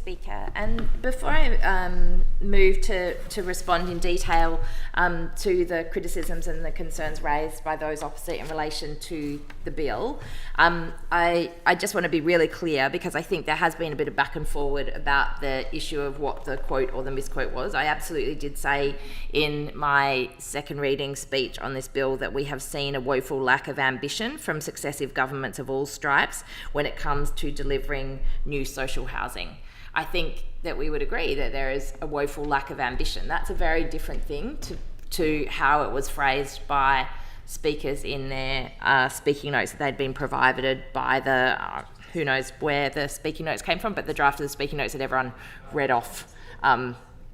Speaker. And before I move to respond in detail to the criticisms and the concerns raised by those opposite in relation to the bill, I just want to be really clear, because I think there has been a bit of back and forward about the issue of what the quote or the misquote was. I absolutely did say in my second reading speech on this bill that we have seen a woeful lack of ambition from successive governments of all stripes when it comes to delivering new social housing. I think that we would agree that there is a woeful lack of ambition. That's a very different thing to how it was phrased by speakers in their speaking notes that they'd been provided by the, who knows where the speaking notes came from, but the draft of the speaking notes that everyone read off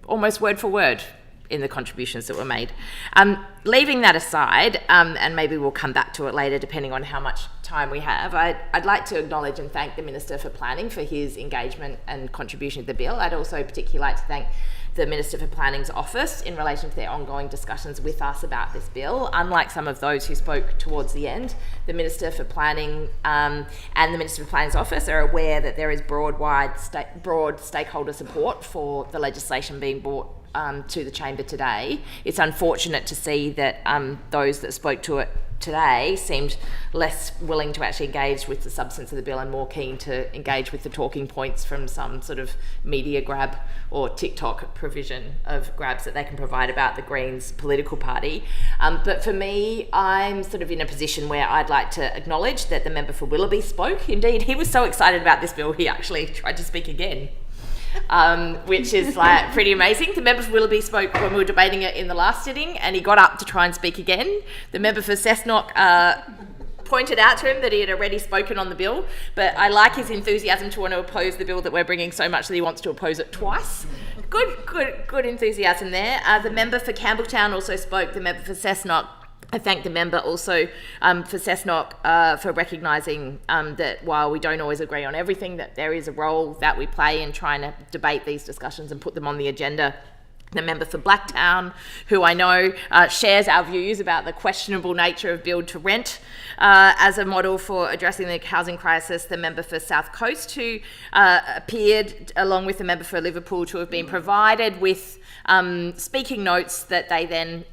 almost word for word in the contributions that were made. Leaving that aside, and maybe we'll come back to it later depending on how much time we have, I'd like to acknowledge and thank the Minister for Planning for his engagement and contribution to the bill. I'd also particularly like to thank the Minister for Planning's office in relation to their ongoing discussions with us about this bill. Unlike some of those who spoke towards the end, the Minister for Planning and the Minister for Planning's office are aware that there is broad stakeholder support for the legislation being brought to the chamber today. It's unfortunate to see that those that spoke to it today seemed less willing to actually engage with the substance of the bill and more keen to engage with the talking points from some sort of media grab or TikTok provision of grabs that they can provide about the Greens political party. But for me, I'm sort of in a position where I'd like to acknowledge that the member for Willoughby spoke. Indeed, he was so excited about this bill, he actually tried to speak again. Which is like pretty amazing. The member for Willoughby spoke when we were debating it in the last sitting, and he got up to try and speak again. The member for Cessnock pointed out to him that he had already spoken on the bill, but I like his enthusiasm to want to oppose the bill that we're bringing so much that he wants to oppose it twice. Good enthusiasm there. The member for Campbelltown also spoke. The member for Cessnock, I thank the member also for Cessnock for recognising that while we don't always agree on everything, that there is a role that we play in trying to debate these discussions and put them on the agenda. The member for Blacktown, who I know shares our views about the questionable nature of build to rent as a model for addressing the housing crisis. The member for South Coast, who appeared along with the member for Liverpool to have been provided with speaking notes that they then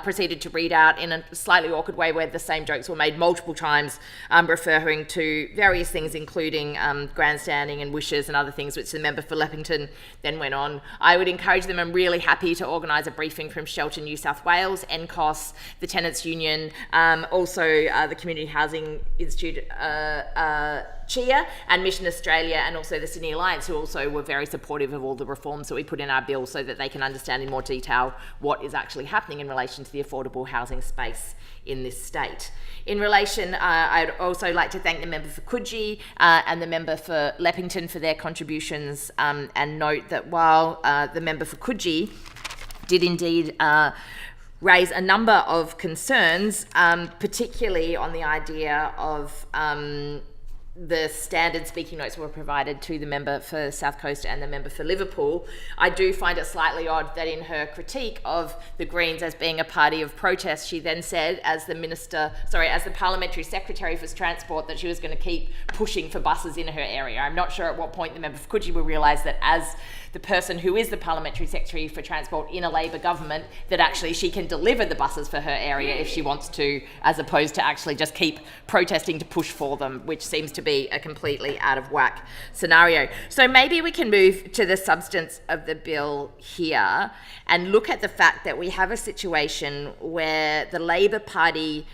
proceeded to read out in a slightly awkward way where the same jokes were made multiple times, referring to various things, including grandstanding and wishes and other things, which the member for Leppington then went on. I would encourage them. I'm really happy to organise a briefing from Shelter New South Wales, NCOS, the Tenants Union, also the Community Housing Institute, CHIA, and Mission Australia, and also the Sydney Alliance, who also were very supportive of all the reforms that we put in our bill so that they can understand in more detail what is actually happening in relation to the affordable housing space in this state. In relation, I'd also like to thank the member for Coogee and the member for Leppington for their contributions, and note that while the member for Coogee did indeed raise a number of concerns, particularly on the idea of the standard speaking notes were provided to the member for South Coast and the member for Liverpool. I do find it slightly odd that in her critique of the Greens as being a party of protest, she then said, as the Parliamentary Secretary for Transport, that she was going to keep pushing for buses in her area. I'm not sure at what point the member for Coogee will realise that as the person who is the Parliamentary Secretary for Transport in a Labor government, that actually she can deliver the buses for her area if she wants to, as opposed to actually just keep protesting to push for them, which seems to be a completely out of whack scenario. So maybe we can move to the substance of the bill here and look at the fact that we have a situation where the Labor Party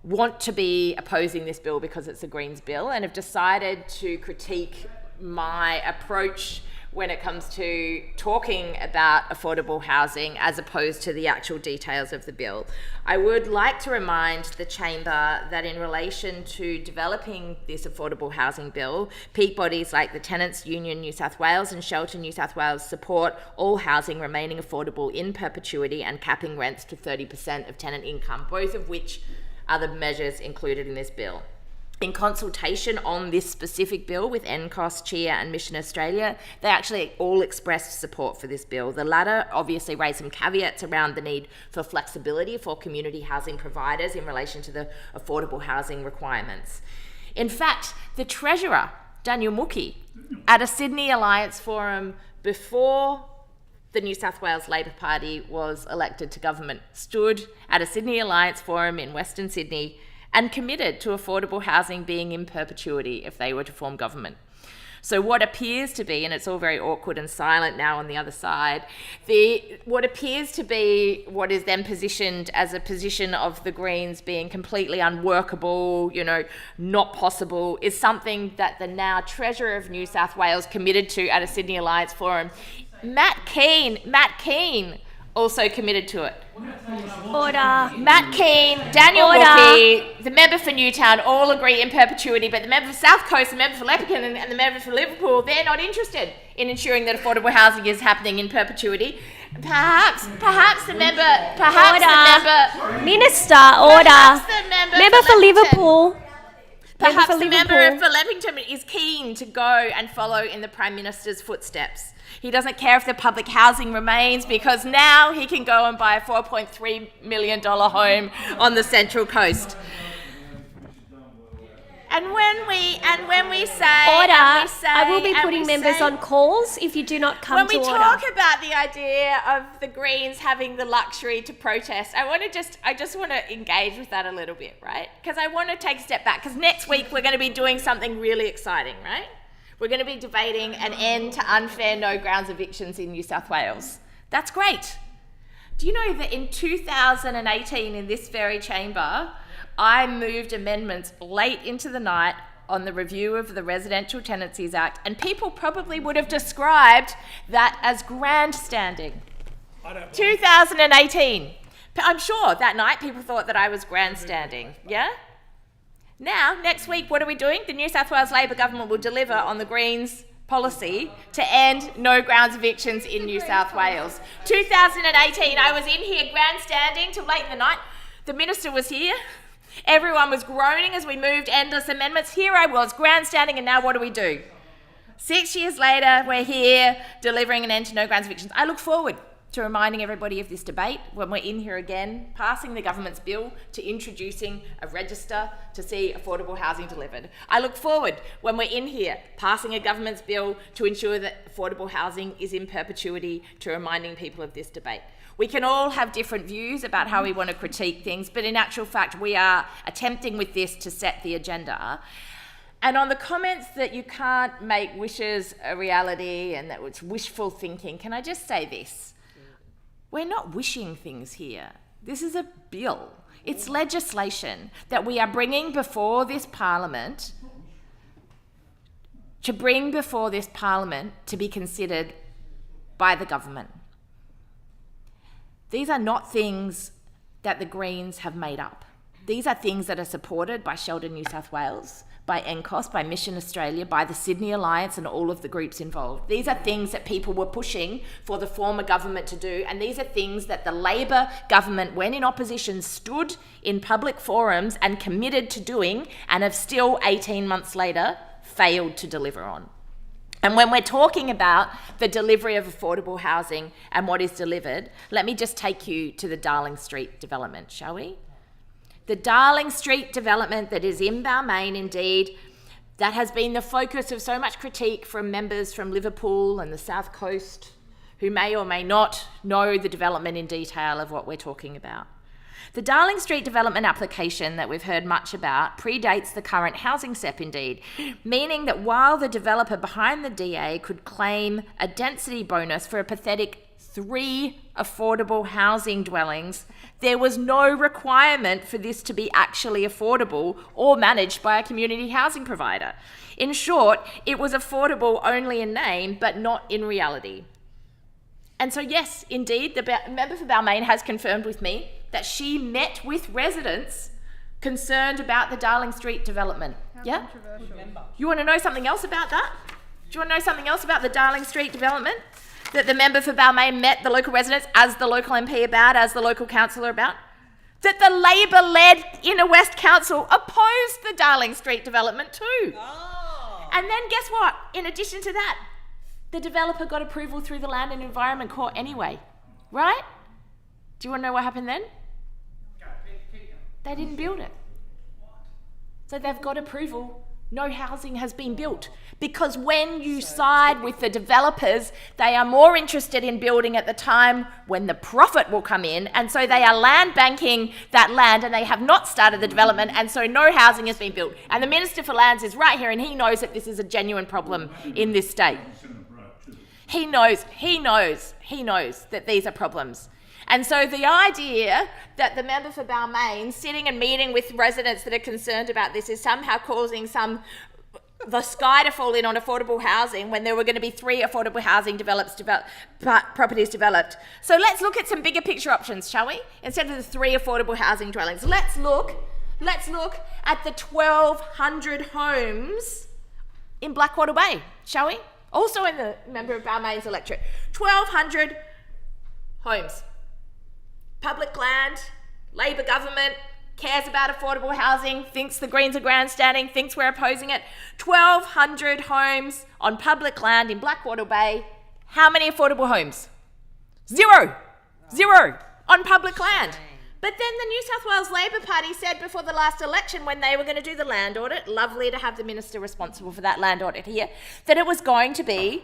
want to be opposing this bill because it's a Greens bill and have decided to critique my approach when it comes to talking about affordable housing as opposed to the actual details of the bill. I would like to remind the chamber that in relation to developing this affordable housing bill, peak bodies like the Tenants Union New South Wales and Shelter New South Wales support all housing remaining affordable in perpetuity and capping rents to 30% of tenant income, both of which are the measures included in this bill. In consultation on this specific bill with NCOS, CHIA and Mission Australia, they actually all expressed support for this bill. The latter obviously raised some caveats around the need for flexibility for community housing providers in relation to the affordable housing requirements. In fact, the Treasurer Daniel Mookie, at a Sydney Alliance forum before the New South Wales Labor Party was elected to government, stood at a Sydney Alliance forum in Western Sydney and committed to affordable housing being in perpetuity if they were to form government. So what appears to be, and it's all very awkward and silent now on the other side, what appears to be what is then positioned as a position of the Greens being completely unworkable, not possible, is something that the now Treasurer of New South Wales committed to at a Sydney Alliance forum. Matt Keane also committed to it. Order. Matt Keane, Daniel Mookie, the member for Newtown all agree in perpetuity, but the member for South Coast, the member for Leppington and the member for Liverpool, they're not interested in ensuring that affordable housing is happening in perpetuity. Perhaps the member... Minister, order. Member for Liverpool. Perhaps the member for Leppington is keen to go and follow in the Prime Minister's footsteps. He doesn't care if the public housing remains because now he can go and buy a $4.3 million home on the Central Coast. And when we say... Order. I will be putting members on calls if you do not come to order. When we talk about the idea of the Greens having the luxury to protest, I just want to engage with that a little bit, right? Because I want to take a step back, because next week we're going to be doing something really exciting, right? We're going to be debating an end to unfair no grounds evictions in New South Wales. That's great. Do you know that in 2018 in this very chamber, I moved amendments late into the night on the review of the Residential Tenancies Act, and people probably would have described that as grandstanding. 2018. I'm sure that night people thought that I was grandstanding, yeah? Now, next week, what are we doing? The New South Wales Labor government will deliver on the Greens policy to end no grounds evictions in New South Wales. 2018, I was in here grandstanding till late in the night. The minister was here. Everyone was groaning as we moved endless amendments. Here I was grandstanding, and now what do? 6 years later, we're here delivering an end to no grounds evictions. I look forward to reminding everybody of this debate when we're in here again, passing the government's bill to introducing a register to see affordable housing delivered. I look forward when we're in here, passing a government's bill to ensure that affordable housing is in perpetuity, to reminding people of this debate. We can all have different views about how we want to critique things, but in actual fact, we are attempting with this to set the agenda. And on the comments that you can't make wishes a reality and that it's wishful thinking, can I just say this? We're not wishing things here. This is a bill. It's legislation that we are bringing before this Parliament to be considered by the government. These are not things that the Greens have made up. These are things that are supported by Shelter New South Wales, by NCOS, by Mission Australia, by the Sydney Alliance and all of the groups involved. These are things that people were pushing for the former government to do, and these are things that the Labor government, when in opposition, stood in public forums and committed to doing, and have still, 18 months later, failed to deliver on. And when we're talking about the delivery of affordable housing and what is delivered, let me just take you to the Darling Street development, shall we? The Darling Street development that is in Balmain, indeed, that has been the focus of so much critique from members from Liverpool and the South Coast who may or may not know the development in detail of what we're talking about. The Darling Street development application that we've heard much about predates the current housing SEP, indeed, meaning that while the developer behind the DA could claim a density bonus for a pathetic 3 affordable housing dwellings, there was no requirement for this to be actually affordable or managed by a community housing provider. In short, it was affordable only in name, but not in reality. And so, yes, indeed, the member for Balmain has confirmed with me that she met with residents concerned about the Darling Street development. Yeah? You want to know something else about that? Do you want to know something else about the Darling Street development that the member for Balmain met the local residents as the local MP about, as the local councillor about? That the Labor-led Inner West Council opposed the Darling Street development too. Oh. And then guess what? In addition to that, the developer got approval through the Land and Environment Court anyway, right? Do you want to know what happened then? They didn't build it. So they've got approval no housing has been built. Because when you side with the developers, they are more interested in building at the time when the profit will come in, and so they are land banking that land, and they have not started the development, and so no housing has been built. And the Minister for Lands is right here, and he knows that this is a genuine problem in this state. He knows that these are problems. And so the idea that the member for Balmain sitting and meeting with residents that are concerned about this is somehow causing the sky to fall in on affordable housing when there were going to be 3 affordable housing properties developed. So let's look at some bigger picture options, shall we? Instead of the 3 affordable housing dwellings, let's look at the 1,200 homes in Blackwater Bay, shall we? Also in the member of Balmain's electorate. 1,200 homes. Public land, Labor government, cares about affordable housing, thinks the Greens are grandstanding, thinks we're opposing it. 1,200 homes on public land in Blackwater Bay. How many affordable homes? Zero on public land. But then the New South Wales Labor Party said before the last election, when they were going to do the land audit, lovely to have the minister responsible for that land audit here, that it was going to be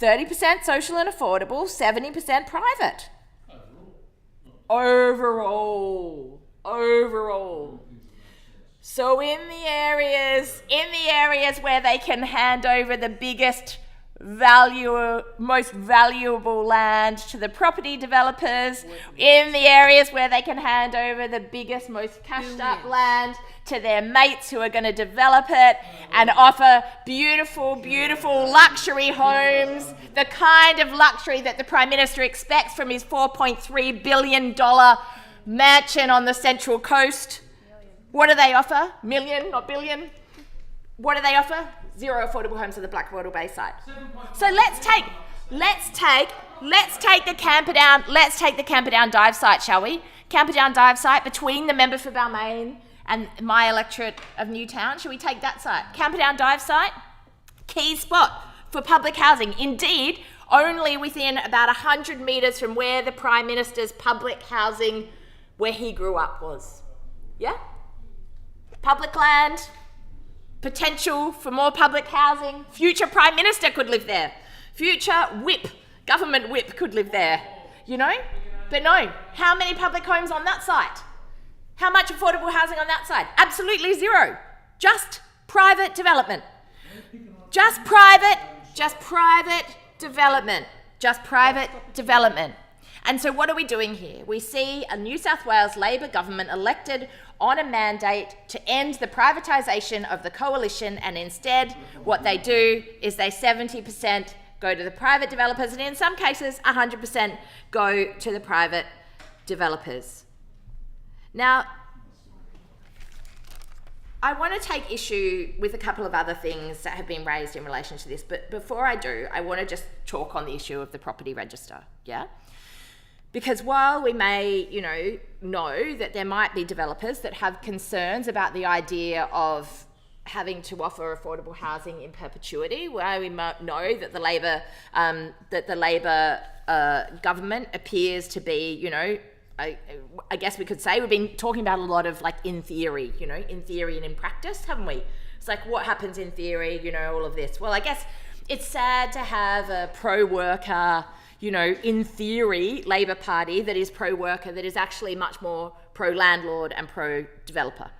30% social and affordable, 70% private. Overall. So in the areas where they can hand over the biggest most valuable land to the property developers, in the areas where they can hand over the biggest, most cashed up land to their mates who are going to develop it and offer beautiful, beautiful luxury homes, the kind of luxury that the Prime Minister expects from his $4.3 billion mansion on the Central Coast. What do they offer? Million, not billion. What do they offer? 0 affordable homes on the Blackwater Bay side. So let's take the Camperdown dive site, shall we? Camperdown dive site between the member for Balmain and my electorate of Newtown. Shall we take that site? Camperdown dive site, key spot for public housing. Indeed, only within about 100 metres from where the Prime Minister's public housing, where he grew up, was. Yeah? Public land, potential for more public housing. Future Prime Minister could live there. Future government whip could live there, you know? But no, how many public homes on that site? How much affordable housing on that side? Absolutely 0. Just private development. Just private development. And so what are we doing here? We see a New South Wales Labor government elected on a mandate to end the privatisation of the coalition, and instead what they do is they 70% go to the private developers, and in some cases 100% go to the private developers. Now, I want to take issue with a couple of other things that have been raised in relation to this, but before I do, I want to just talk on the issue of the property register, yeah? Because while we may, know that there might be developers that have concerns about the idea of having to offer affordable housing in perpetuity, while we might know that the Labor government appears to be, I guess we could say we've been talking about a lot of in theory and in practice, haven't we? It's like, what happens in theory, all of this. Well, I guess it's sad to have a pro-worker, in theory, Labor Party that is pro-worker, that is actually much more pro-landlord and pro-developer.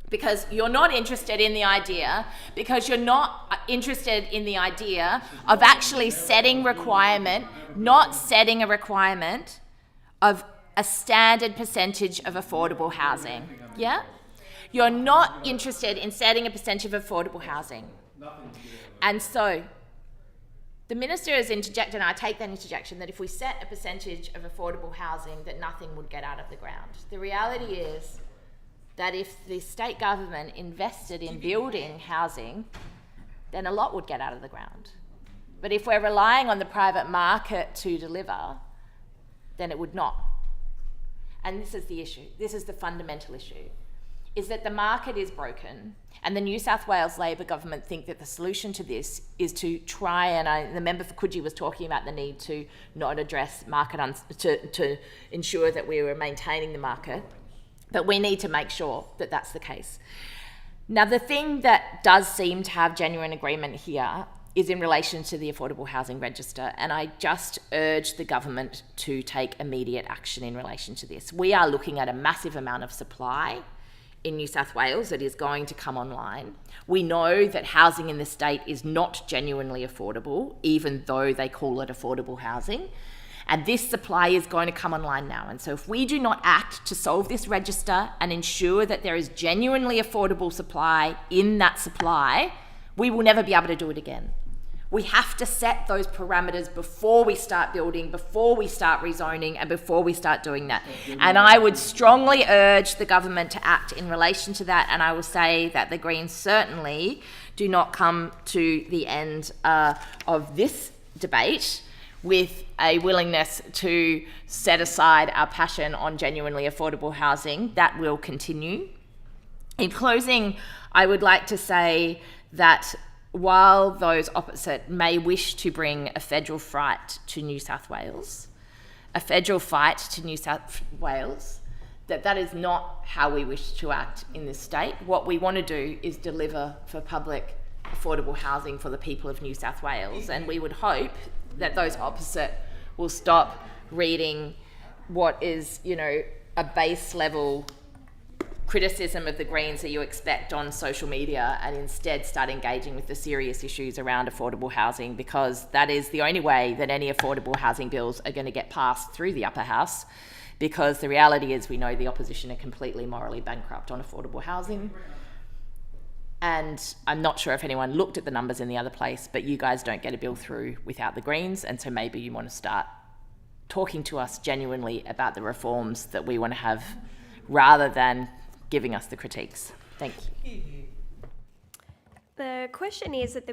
Because you're not interested in the idea, of actually setting a requirement of a standard percentage of affordable housing. Yeah? You're not interested in setting a percentage of affordable housing. And so the minister has interjected, and I take that interjection, that if we set a percentage of affordable housing, that nothing would get out of the ground. The reality is that if the state government invested in building housing, then a lot would get out of the ground. But if we're relying on the private market to deliver, then it would not. And this is the issue. This is the fundamental issue, is that the market is broken, and the New South Wales Labor government think that the solution to this is to try, and the member for Coogee was talking about the need to not address market, to ensure that we were maintaining the market, but we need to make sure that that's the case. Now, the thing that does seem to have genuine agreement here is in relation to the Affordable Housing Register, and I just urge the government to take immediate action in relation to this. We are looking at a massive amount of supply in New South Wales that is going to come online. We know that housing in the state is not genuinely affordable, even though they call it affordable housing. And this supply is going to come online now. And so if we do not act to solve this register and ensure that there is genuinely affordable supply in that supply, we will never be able to do it again. We have to set those parameters before we start building, before we start rezoning, and before we start doing that. And I would strongly urge the government to act in relation to that. And I will say that the Greens certainly do not come to the end of this debate with a willingness to set aside our passion on genuinely affordable housing. That will continue. In closing, I would like to say that while those opposite may wish to bring a federal fight to New South Wales, that is not how we wish to act in this state. What we want to do is deliver for public affordable housing for the people of New South Wales, and we would hope that those opposite will stop reading what is, a base level criticism of the Greens that you expect on social media, and instead start engaging with the serious issues around affordable housing, because that is the only way that any affordable housing bills are going to get passed through the upper house, because the reality is we know the opposition are completely morally bankrupt on affordable housing. And I'm not sure if anyone looked at the numbers in the other place, but you guys don't get a bill through without the Greens, and so maybe you want to start talking to us genuinely about the reforms that we want to have, rather than giving us the critiques. Thank you. The question is that the